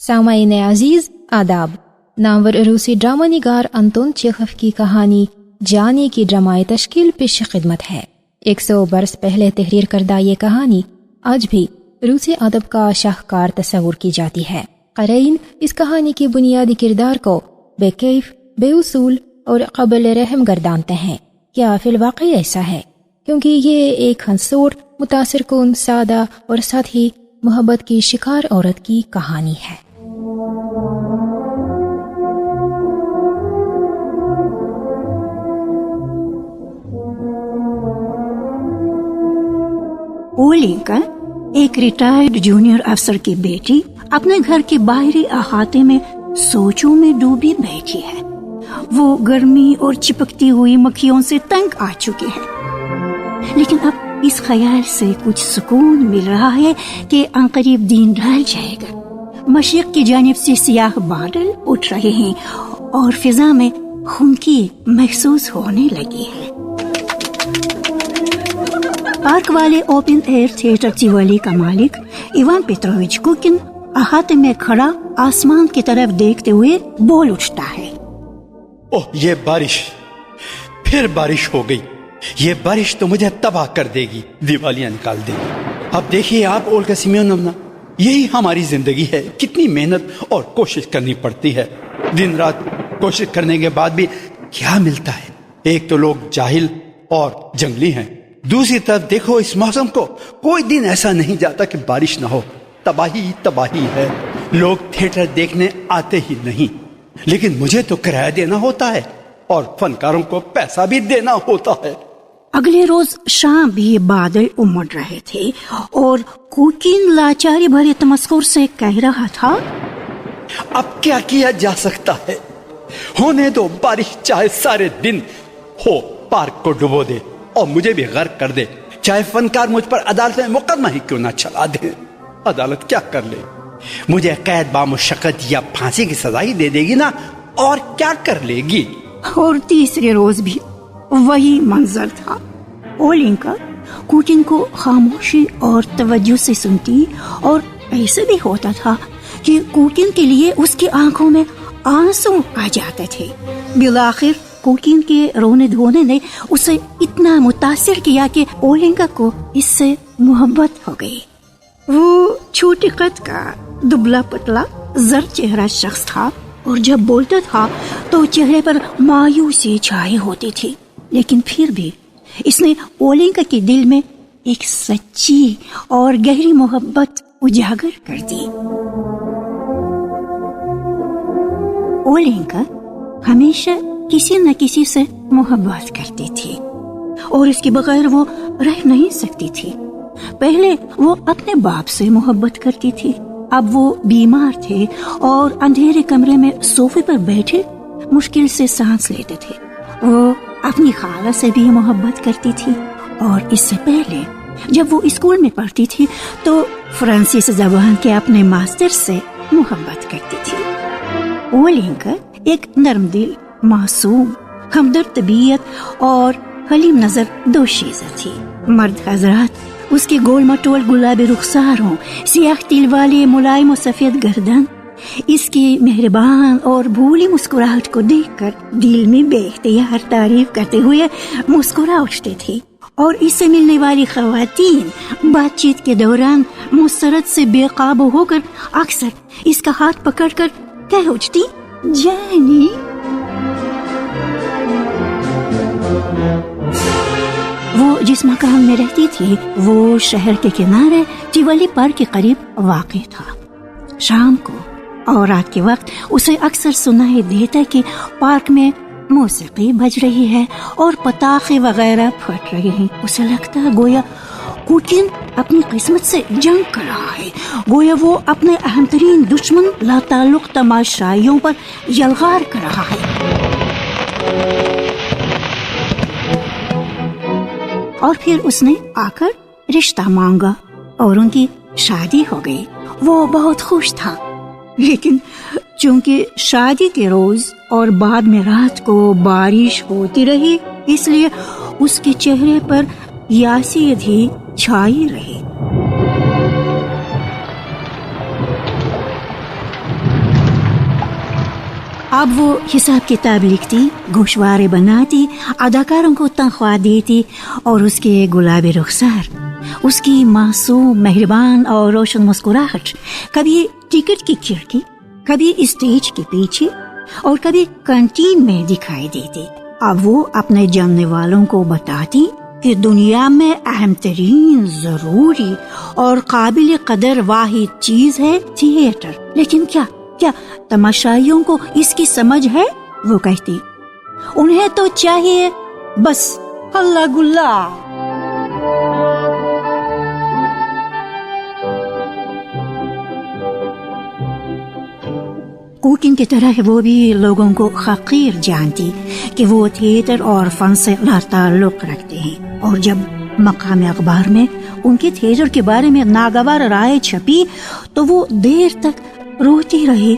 سامعین عزیز آداب. نامور روسی ڈرامہ نگار انتون چیخوف کی کہانی جانی کی ڈرامائی تشکیل پیش خدمت ہے. 100 برس پہلے تحریر کردہ یہ کہانی آج بھی روسی ادب کا شاہکار تصور کی جاتی ہے. قارئین اس کہانی کی بنیادی کردار کو بے کیف، بے اصول اور قابل رحم گردانتے ہیں. کیا فی الواقع ایسا ہے؟ کیونکہ یہ ایک ہنسور، متاثر کن، سادہ اور ساتھ ہی محبت کی شکار عورت کی کہانی ہے. اولینکا ایک ریٹائرڈ جونیئر افسر کی بیٹی اپنے گھر کے باہری احاطے میں سوچوں میں ڈوبی بیٹھی ہے. وہ گرمی اور چپکتی ہوئی مکھیوں سے تنگ آ چکی ہے، لیکن اب اس خیال سے کچھ سکون مل رہا ہے کہ عنقریب دن ڈھل جائے گا. مشرق کی جانب سے سیاہ بادل اٹھ رہے ہیں اور فضا میں خنکی محسوس ہونے لگی ہے. پارک والے اوپن ایئر تھیٹر چیوالی کا مالک ایوان پیٹرووچ کوکن احاطے میں کھڑا آسمان کی طرف دیکھتے ہوئے بول اٹھتا ہے. اوہ، یہ بارش، پھر بارش ہو گئی. یہ بارش تو مجھے تباہ کر دے گی، دیوالیاں نکال دے گی. اب دیکھیے آپ اولگا سیمیونونا، یہی ہماری زندگی ہے. کتنی محنت اور کوشش کرنی پڑتی ہے. دن رات کوشش کرنے کے بعد بھی کیا ملتا ہے؟ ایک تو لوگ جاہل اور جنگلی ہیں، دوسری طرف دیکھو اس موسم کو، کوئی دن ایسا نہیں جاتا کہ بارش نہ ہو. تباہی تباہی ہے. لوگ تھیٹر دیکھنے آتے ہی نہیں، لیکن مجھے تو کرایہ دینا ہوتا ہے اور فنکاروں کو پیسہ بھی دینا ہوتا ہے. اگلے روز شام بھی بادل امڑ رہے تھے اور کوکین لاچاری بھرے تمسخر سے کہہ رہا تھا، اب کیا کیا جا سکتا ہے؟ ہونے دو بارش، چاہے سارے دن ہو. پارک کو ڈبو دے اور مجھے بھی غرق کر دے، چاہے فنکار مجھ پر عدالت میں مقدمہ ہی کیوں نہ چلا دے. عدالت کیا کر لے؟ مجھے قید بامشقت یا پھانسی کی سزا ہی دے دے گی نا، اور کیا کر لے گی؟ اور تیسرے روز بھی وہی منظر تھا. اولینکا کوکن کو خاموشی اور توجہ سے سنتی اور ایسے بھی ہوتا تھا کہ کوکن کے لیے اس کی آنکھوں میں آنسو آ جاتے تھے. بالآخر کوکین کے رونے دھونے نے اسے اتنا متاثر کیا کہ اولینکا کو اس سے محبت ہو گئی. وہ چھوٹے قد کا دبلا پتلا زرد چہرہ شخص تھا اور جب بولتا تھا تو چہرے پر مایوسی چھائی ہوتی تھی، لیکن پھر بھی اس نے اولینکا کے دل میں ایک سچی اور گہری محبت اجاگر کر دی. اولینکا ہمیشہ کسی نہ کسی سے محبت کرتی تھی اور اس کے بغیر وہ رہ نہیں سکتی تھی. پہلے وہ اپنے باپ سے محبت کرتی تھی. اب وہ بیمار تھے اور اندھیرے کمرے میں صوفے پر بیٹھے مشکل سے سانس لیتے تھے. وہ اپنی خالہ سے بھی محبت کرتی تھی اور اس سے پہلے جب وہ اسکول میں پڑھتی تھی تو فرانسیسی زبان کے اپنے ماسٹر سے محبت کرتی تھی. اولینکا ایک نرم دل، معصوم، ہمدرد طبیعت اور حلیم نظر دوشیزہ تھی. مرد حضرات اس کے گول مٹول گلابی رخساروں، سیاہ تل والے ملائم و سفید گردن، اس کی مہربان اور بھولی مسکراہٹ کو دیکھ کر دل میں بے اختیار تعریف کرتے ہوئے مسکرا اٹھتے تھے. اور اس سے ملنے والی خواتین بات چیت کے دوران مسرت سے بے قابو ہو کر اکثر اس کا ہاتھ پکڑ کر کہہ اٹھتی، جانی. وہ جس مقام میں رہتی تھی وہ شہر کے کنارے چیوالی پارک کے قریب واقع تھا. شام کو اور رات کے وقت اسے اکثر سنائی دیتا کہ پارک میں موسیقی بج رہی ہے اور پتاخے وغیرہ پھٹ رہے ہیں. اسے لگتا گویا کوکن اپنی قسمت سے جنگ کر رہا ہے، گویا وہ اپنے اہم ترین دشمن لاتعلق تماشائیوں پر یلغار کر رہا ہے. اور پھر اس نے آ کر رشتہ مانگا اور ان کی شادی ہو گئی. وہ بہت خوش تھا، لیکن چونکہ شادی کے روز اور بعد میں رات کو بارش ہوتی رہی، اس لیے اس کے چہرے پر یاسیت ہی چھائی رہی. اب وہ حساب کتاب لکھتی، گوشوارے بناتی، اداکاروں کو تنخواہ دیتی، اور اس کے گلابی رخسار، اس کی معصوم، مہربان اور روشن مسکراہٹ کبھی ٹکٹ کی کھڑکی، کبھی اسٹیج کے پیچھے اور کبھی کینٹین میں دکھائی دیتی۔ اب وہ اپنے جاننے والوں کو بتاتی کہ دنیا میں اہم ترین، ضروری اور قابل قدر واحد چیز ہے تھیٹر، لیکن کیا تماشائیوں کو اس کی سمجھ ہے؟ وہ کہتی انہیں تو چاہیے بس ہلا گلا۔ کوکنگ کی طرح وہ بھی لوگوں کو حقیر جانتی کہ وہ تھیٹر اور فن سے لا تعلق رکھتے ہیں، اور جب مقامی اخبار میں ان کے تھیٹر کے بارے میں ناگوار رائے چھپی تو وہ دیر تک روتی رہی،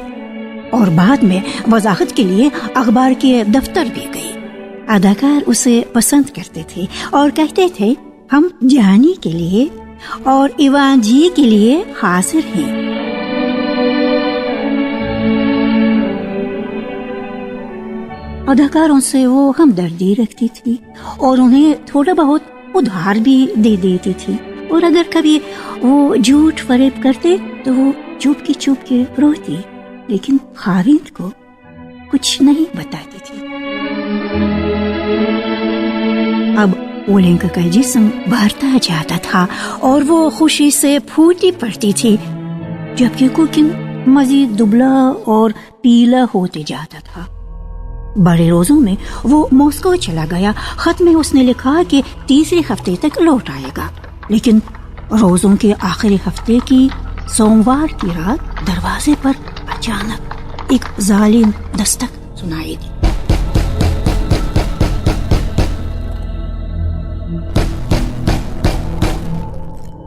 اور بعد میں وضاحت کے لیے اخبار کے دفتر بھی گئی۔ اداکار اسے پسند کرتے تھے اور کہتے تھے ہم جانی کے لیے اور ایوان جی کے لیے حاضر ہیں۔ اداکاروں سے وہ ہمدردی رکھتی تھی اور انہیں تھوڑا بہت ادھار بھی دے دیتی تھی، اور اگر کبھی وہ جھوٹ فریب کرتے تو وہ چپ کے روتی، لیکن خاوند کو کچھ نہیں بتاتی تھی۔ اب اولینکا کا جسم بھرتا جاتا تھا اور وہ خوشی سے پھوٹی پڑتی تھی، جبکہ کوکنگ مزید دبلا اور پیلا ہوتے جاتا تھا۔ بڑے روزوں میں وہ ماسکو چلا گیا۔ خط میں اس نے لکھا کہ تیسرے ہفتے تک لوٹ آئے گا، لیکن روزوں کے آخری ہفتے کی سوموار کی رات دروازے پر اچانک ایک ظالم دستک سنائی دی۔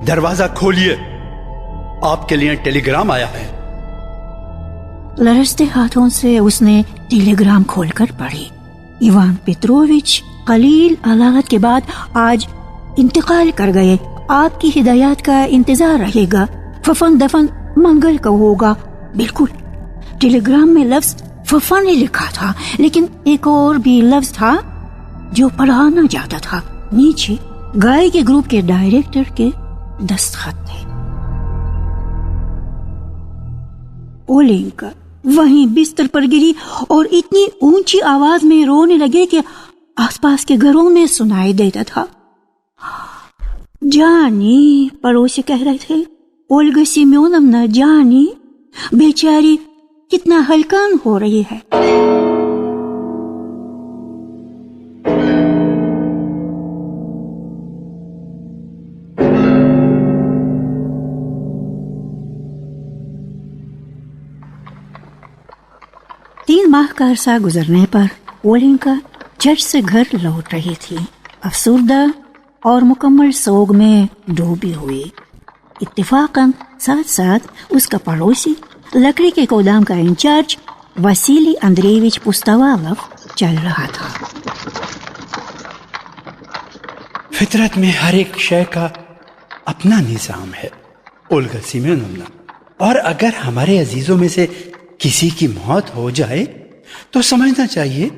دروازہ کھولیے، آپ کے لیے ٹیلی گرام آیا ہے۔ لرزتے ہاتھوں سے اس نے ٹیلی گرام کھول کر پڑھی۔ ایوان پیٹرووچ قلیل علالت کے بعد آج انتقال کر گئے۔ آپ کی ہدایات کا انتظار رہے گا۔ ففن دفن منگل کو ہوگا۔ بالکل، ٹیلی گرام میں لفظ ففن ہی لکھا تھا، لیکن ایک اور بھی لفظ تھا جو پڑھا نہ جاتا تھا۔ نیچے گائے کے گروپ کے ڈائریکٹر کے دستخط تھے۔ اولینکا وہیں بستر پر گری اور اتنی اونچی آواز میں رونے لگے کہ آس پاس کے گھروں میں سنائی دیتا تھا۔ جانی، پڑوسی کہہ رہے تھے، اولگا سیمیونونا جانی بیچاری کتنا ہلکان ہو رہی ہے۔ تین ماہ کا عرصہ گزرنے پر اولینکا جج سے گھر لوٹ رہی تھی، افسردہ اور مکمل سوگ میں ڈوبی ہوئی۔ اتفاقاً ساتھ ساتھ اس کا پڑوسی، لکڑی کے گودام کا انچارج واسیلی اندریوچ پوستوالو چل رہا تھا۔ فطرت میں ہر ایک شے کا اپنا نظام ہے اولگا سیمیونونا، اور اگر ہمارے عزیزوں میں سے کسی کی موت ہو جائے تو سمجھنا چاہیے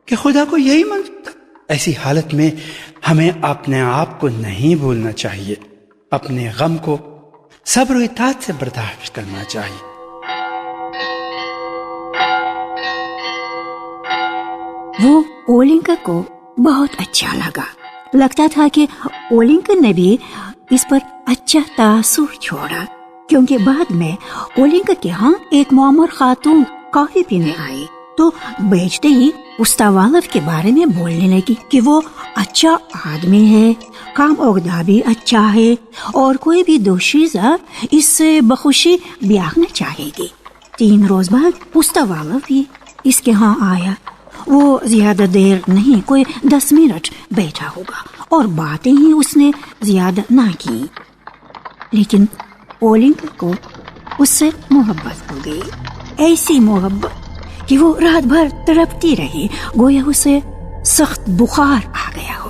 کہ خدا کو یہی منظور تھا۔ ایسی حالت میں ہمیں اپنے آپ کو نہیں بھولنا چاہیے، اپنے غم کو صبر و اطاعت سے برداشت کرنا چاہیے۔ وہ اولینکا کو بہت اچھا لگتا تھا کہ اولینکا نے بھی اس پر اچھا تاثر چھوڑا، کیونکہ بعد میں اولینکا کے ہاں ایک معمر خاتون کافی پینے آئی تو بیچتے ہی پوستوالو کے بارے میں بولنے لگی کہ وہ اچھا آدمی ہے، کام عہدہ بھی اچھا ہے، اور کوئی بھی دوشیزہ اس سے بخوشی بیاہنا چاہے گی۔ 3 روز بعد پوستوالو بھی اس کے ہاں آیا۔ وہ زیادہ دیر نہیں، کوئی 10 منٹ بیٹھا ہوگا، اور باتیں ہی اس نے زیادہ نہ کی، لیکن اولینکا کو اس سے محبت ہو گئی، ایسی محبت کہ وہ رات بھر تڑپتی رہی، گویا اسے سخت بخار آ گیا ہو۔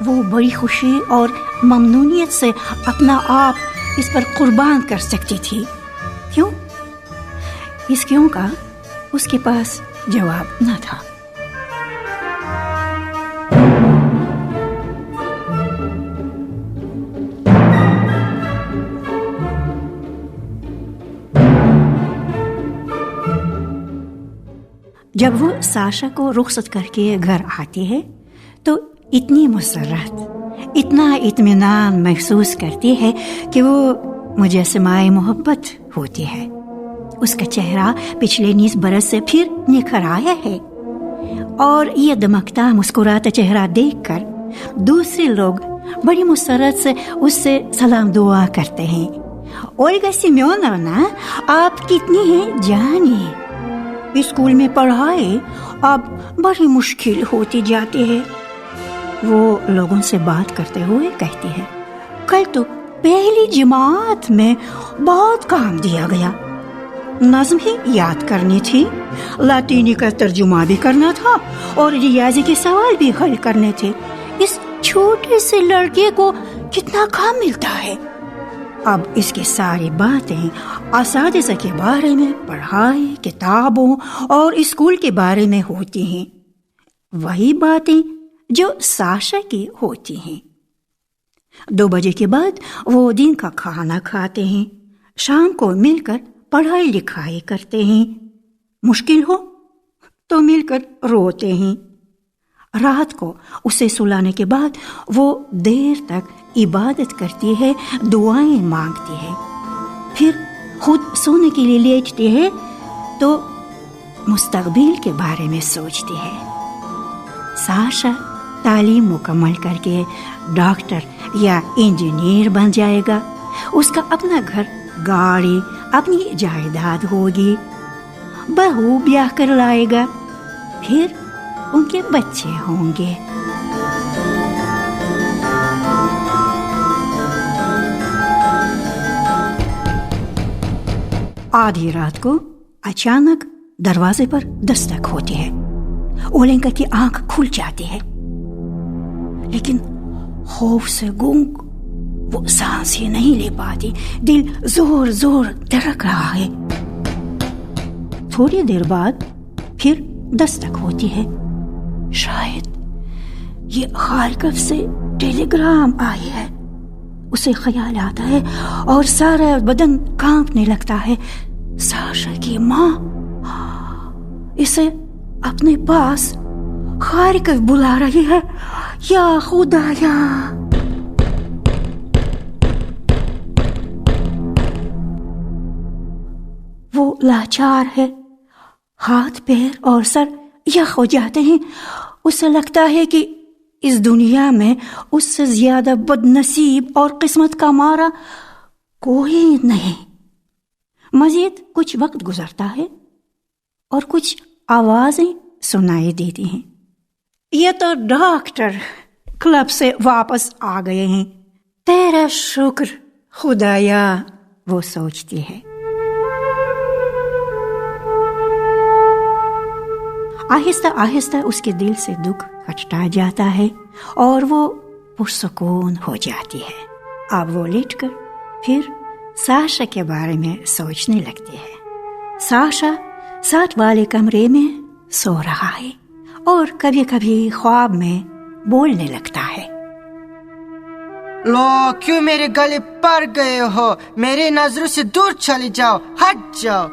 وہ بڑی خوشی اور ممنونیت سے اپنا آپ اس پر قربان کر سکتی تھی. کیوں؟ اس کیوں کا اس کے پاس جواب نہ تھا. جب وہ ساشا کو رخصت کر کے گھر آتی ہے تو اتنی مسرت، اتنا اطمینان محسوس کرتی ہے کہ وہ مجسمہ محبت ہوتی ہے. اس کا چہرہ پچھلے 19 برس سے پھر نکھر آیا ہے، اور یہ دمکتا مسکراتا چہرہ دیکھ کر دوسرے لوگ بڑی مسرت سے اس سے سلام دعا کرتے ہیں. اولگا سیمیونونا، آپ کتنی ہیں جانی، اسکول میں پڑھائی اب بڑی مشکل ہوتی جاتی ہے. وہ لوگوں سے بات کرتے ہوئے کہتی ہے، کل تو پہلی جماعت میں بہت کام دیا گیا، نظم ہی یاد کرنی تھی، لاطینی کا ترجمہ بھی کرنا تھا اور ریاضی کے سوال بھی حل کرنے تھے. اس چھوٹے سے لڑکے کو کتنا کام ملتا ہے. اب اس کی ساری باتیں اساتذہ کے بارے میں، پڑھائی، کتابوں اور اسکول کے بارے میں ہوتی ہیں، وہی باتیں جو ساشا کی ہوتی ہیں. 2 بجے کے بعد وہ دن کا کھانا کھاتے ہیں، شام کو مل کر پڑھائی لکھائی کرتے ہیں، مشکل ہو تو مل کر روتے ہیں. رات کو اسے سلانے کے بعد وہ دیر تک عبادت کرتی ہے، دعائیں مانگتی ہے، پھر خود سونے کے لیے لیٹتی ہے تو مستقبل کے بارے میں سوچتی ہے. ساشا تعلیم مکمل کر کے ڈاکٹر یا انجینئر بن جائے گا، اس کا اپنا گھر، گاڑی، اپنی جائیداد ہوگی، بہو بیاہ کر لائے گا، پھر ان کے بچے ہوں گے. آدھی رات کو اچانک دروازے پر دستک ہوتی ہے. اولینکا کی آنکھ کھل جاتی ہے، لیکن خوف سے گونگ وہ سانس ہی نہیں لے پاتی. دل زور زور دھڑک رہا ہے. تھوڑی دیر بعد پھر دستک ہوتی ہے. شاید یہ خارکف سے ٹیلی گرام آئی ہے. اسے خیال آتا ہے اور سارا بدن کانپنے لگتا ہے. ساشا کی ماں اسے اپنے پاس خارکف بلا رہی ہے. یا خدایا! وہ لاچار ہے، ہاتھ پیر اور سر یخ ہو جاتے ہیں. اسے لگتا ہے کہ اس دنیا میں اس سے زیادہ بد نصیب اور قسمت کا مارا کوئی نہیں. مزید کچھ وقت گزرتا ہے اور کچھ آوازیں سنائی دیتی ہیں. یہ تو ڈاکٹر کلب سے واپس آ گئے ہیں. تیرا شکر خدایا، وہ سوچتی ہے. آہستہ آہستہ اس کے دل سے دکھ ہٹتا جاتا ہے اور وہ پرسکون ہو جاتی ہے. اب وہ لیٹ کر پھر ساشا کے بارے میں سوچنے لگتی ہے. ساشا ساتھ والے کمرے میں سو رہا ہے اور کبھی کبھی خواب میں بولنے لگتا ہے. لو، کیوں میرے گلے پڑ گئے ہو؟ میرے نظروں سے دور چلے جاؤ، ہٹ جاؤ.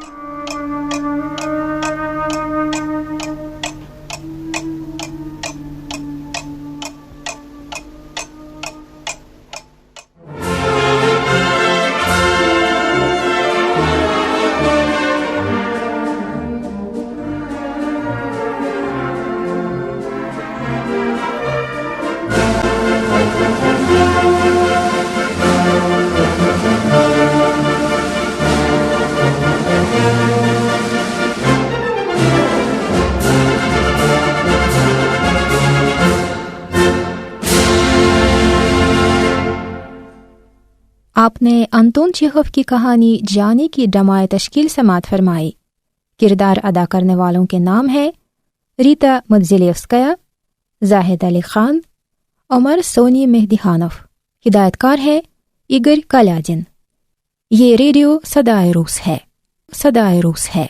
آپ نے انتون چیخوف کی کہانی جانی کی ڈرامائے تشکیل سماعت فرمائی. کردار ادا کرنے والوں کے نام ہیں ریتا مدزلیوسکیا، زاہد علی خان، عمر سونی مہدی خانف، ہدایت کار ہے ایگر کالیاجن۔ یہ ریڈیو صدائے روس ہے، صدائے روس ہے۔